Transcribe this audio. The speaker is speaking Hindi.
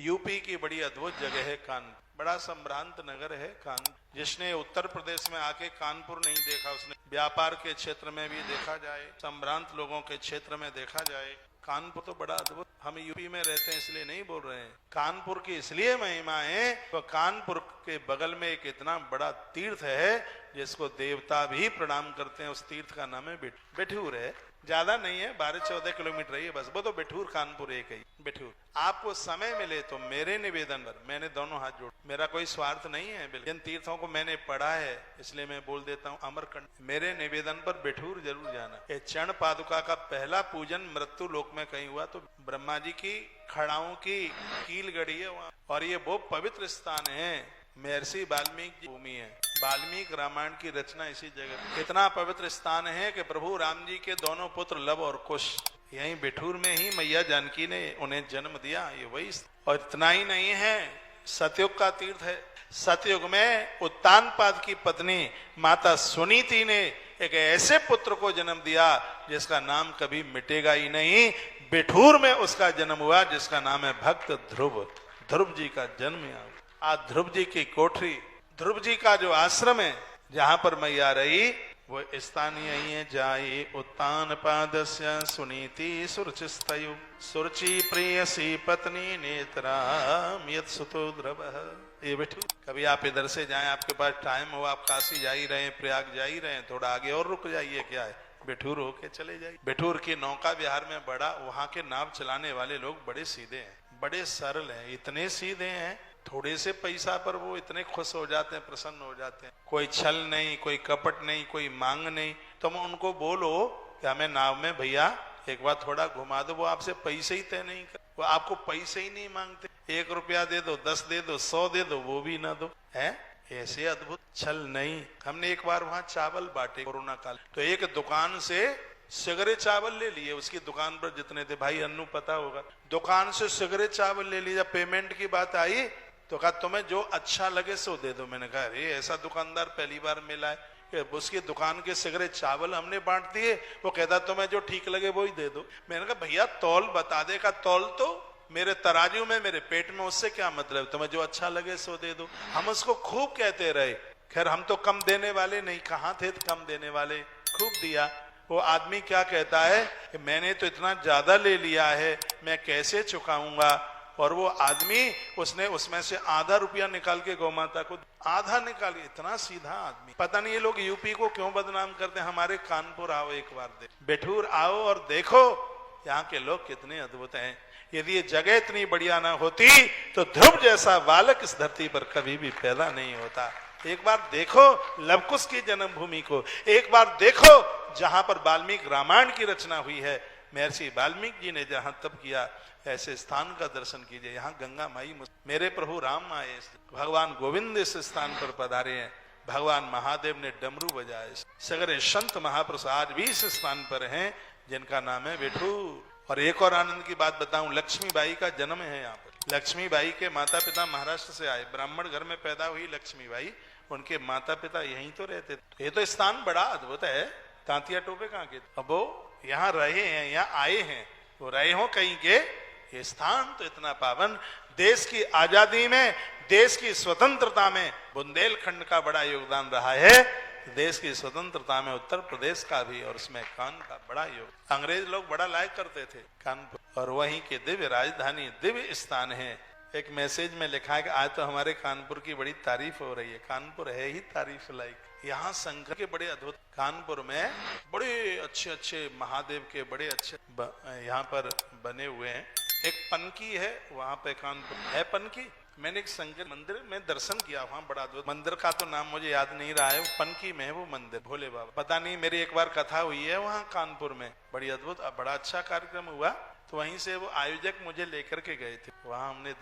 यूपी की बड़ी अद्भुत जगह है कानपुर। बड़ा संभ्रांत नगर है कानपुर। जिसने उत्तर प्रदेश में आके कानपुर नहीं देखा, उसने व्यापार के क्षेत्र में भी देखा जाए, संभ्रांत लोगों के क्षेत्र में देखा जाए, कानपुर तो बड़ा अद्भुत। हम यूपी में रहते हैं इसलिए नहीं बोल रहे हैं, कानपुर की इसलिए महिमा है तो कानपुर के बगल में एक इतना बड़ा तीर्थ है जिसको देवता भी प्रणाम करते हैं। उस तीर्थ का नाम है बेठूर है। ज्यादा नहीं है, 12-14 किलोमीटर ही है बस। वो तो बेठूर कानपुर एक ही बेठूर। आपको समय मिले तो मेरे निवेदन पर, मैंने दोनों हाथ जोड़, मेरा कोई स्वार्थ नहीं है, इन तीर्थों को मैंने पढ़ा है इसलिए मैं बोल देता हूँ। अमरकंड, मेरे निवेदन पर बेठूर जरूर जाना। ये चरण पादुका का पहला पूजन मृत्यु लोक में कहीं हुआ तो ब्रह्मा जी की खड़ाओं की कील गड़ी है वहां, और ये वो पवित्र स्थान है। महर्षि वाल्मीकि भूमि है, वाल्मीकि रामायण की रचना इसी जगह। इतना पवित्र स्थान है कि प्रभु राम जी के दोनों पुत्र लव और कुश यहीं बेठूर में ही मैया जानकी ने उन्हें जन्म दिया। ये वही, और इतना ही नहीं है, सतयुग का तीर्थ है। सतयुग में उत्तानपाद की पत्नी माता सुनीति ने एक ऐसे पुत्र को जन्म दिया जिसका नाम कभी मिटेगा ही नहीं। बेठूर में उसका जन्म हुआ जिसका नाम है भक्त ध्रुव। ध्रुव जी का जन्म यहाँ। आज ध्रुव जी की कोठरी, ध्रुव जी का जो आश्रम है जहां पर मैया रही, वो स्थानीय ही है। जाई उत्तान पादस्य सुनीति सुरुचिस्तयु सुरुचि प्रियसी पत्नी नेत्राम यत सुतो ध्रुव। ये बेठूर। कभी आप इधर से जाएं, आपके पास टाइम हो, आप काशी जा ही रहे हैं, प्रयाग जा ही रहे हैं, थोड़ा आगे और रुक जाइए, क्या है, बेठूर होके चले जाइए। बेठूर की नौका विहार में बड़ा, वहां के नाव चलाने वाले लोग बड़े सीधे हैं, बड़े सरल हैं, इतने सीधे हैं, थोड़े से पैसा पर वो इतने खुश हो जाते हैं, प्रसन्न हो जाते हैं। कोई छल नहीं, कोई कपट नहीं, कोई मांग नहीं। तुम उनको बोलो कि हमें नाव में भैया एक बार थोड़ा घुमा दो, वो आपसे पैसे ही तय नहीं कर, वो आपको पैसे ही नहीं मांगते। 1 रुपया दे दो, 10 दे दो, 100 दे दो, वो भी ना दो। है ऐसे अद्भुत छल नहीं। हमने एक बार वहां चावल बांटे कोरोना काल, तो एक दुकान से सिगरे चावल ले लिए। उसकी दुकान पर जितने थे, भाई अन्नू पता होगा, दुकान से सिगरे चावल ले लिए। जब पेमेंट की बात आई तो कहा तुम्हें जो अच्छा लगे सो दे दो। मैंने कहा अरे ऐसा दुकानदार पहली बार मिला है, उसकी दुकान के सिगरे चावल हमने बांट दिए। वो कहता तुम्हें जो ठीक लगे वो ही दे दो। मैंने कहा भैया तौल बता दे। का तौल तो मेरे तराजू में, मेरे पेट में, उससे क्या मतलब, तुम्हें जो अच्छा लगे सो दे दो। हम उसको खूब कहते रहे। खैर हम तो कम देने वाले नहीं, कहाँ थे कम देने वाले, खूब दिया। वो आदमी क्या कहता है कि मैंने तो इतना ज्यादा ले लिया है, मैं कैसे चुकाऊंगा। और वो आदमी, उसने उसमें से आधा रुपया निकाल के गौ माता को, आधा निकाल के, इतना सीधा आदमी। पता नहीं ये लोग यूपी को क्यों बदनाम करते हैं। हमारे कानपुर आओ एक बार, बेठूर आओ और देखो यहाँ के लोग कितने अद्भुत हैं। यदि ये जगह इतनी बढ़िया ना होती तो ध्रुव जैसा बालक इस धरती पर कभी भी पैदा नहीं होता। एक बार देखो लवकुश की जन्मभूमि को, एक बार देखो जहां पर वाल्मीकि रामायण की रचना हुई है। महर्षि वाल्मीकि जी ने जहां तप किया, ऐसे स्थान का दर्शन कीजिए। यहाँ गंगा माई, मेरे प्रभु राम आए, भगवान गोविंद इस स्थान पर पधारे हैं, भगवान महादेव ने डमरू बजाए, सगरे संत महापुरुष आज भी इस स्थान पर हैं जिनका नाम है बेठूर। और एक और आनंद की बात बताऊं, लक्ष्मीबाई का जन्म है यहाँ पर। लक्ष्मीबाई के माता पिता महाराष्ट्र से आए, ब्राह्मण घर में पैदा हुई लक्ष्मीबाई, उनके माता पिता यहीं तो रहते थे। ये तो स्थान बड़ा अद्भुत है। तांतिया टोपे कहाँ के, अब वो यहाँ रहे हैं, यहाँ आए हैं, वो रहे हो कहीं के। ये स्थान तो इतना पावन, देश की आजादी में, देश की स्वतंत्रता में बुंदेलखंड का बड़ा योगदान रहा है। देश की स्वतंत्रता में उत्तर प्रदेश का भी, और उसमें कान का बड़ा योग। अंग्रेज लोग बड़ा लायक करते थे कानपुर, और वहीं के दिव्य राजधानी, दिव्य स्थान है। एक मैसेज में लिखा है कि आज तो हमारे कानपुर की बड़ी तारीफ हो रही है। कानपुर है ही तारीफ लायक। यहाँ शंकर के बड़े अद्भुत, कानपुर में बड़े अच्छे अच्छे महादेव के बड़े अच्छे यहाँ पर बने हुए हैं। एक पनकी है वहां पे, कानपुर है पनकी। मैंने एक शंकर मंदिर में दर्शन किया, वहां बड़ा अद्भुत मंदिर का तो नाम मुझे याद नहीं रहा है, वो पनकी में है वो मंदिर, भोले बाबा। पता नहीं, मेरी एक बार कथा हुई है वहां कानपुर में, बड़ी अद्भुत, बड़ा अच्छा कार्यक्रम हुआ। तो वहीं से वो आयोजक मुझे लेकर के गए थे, वहां हमने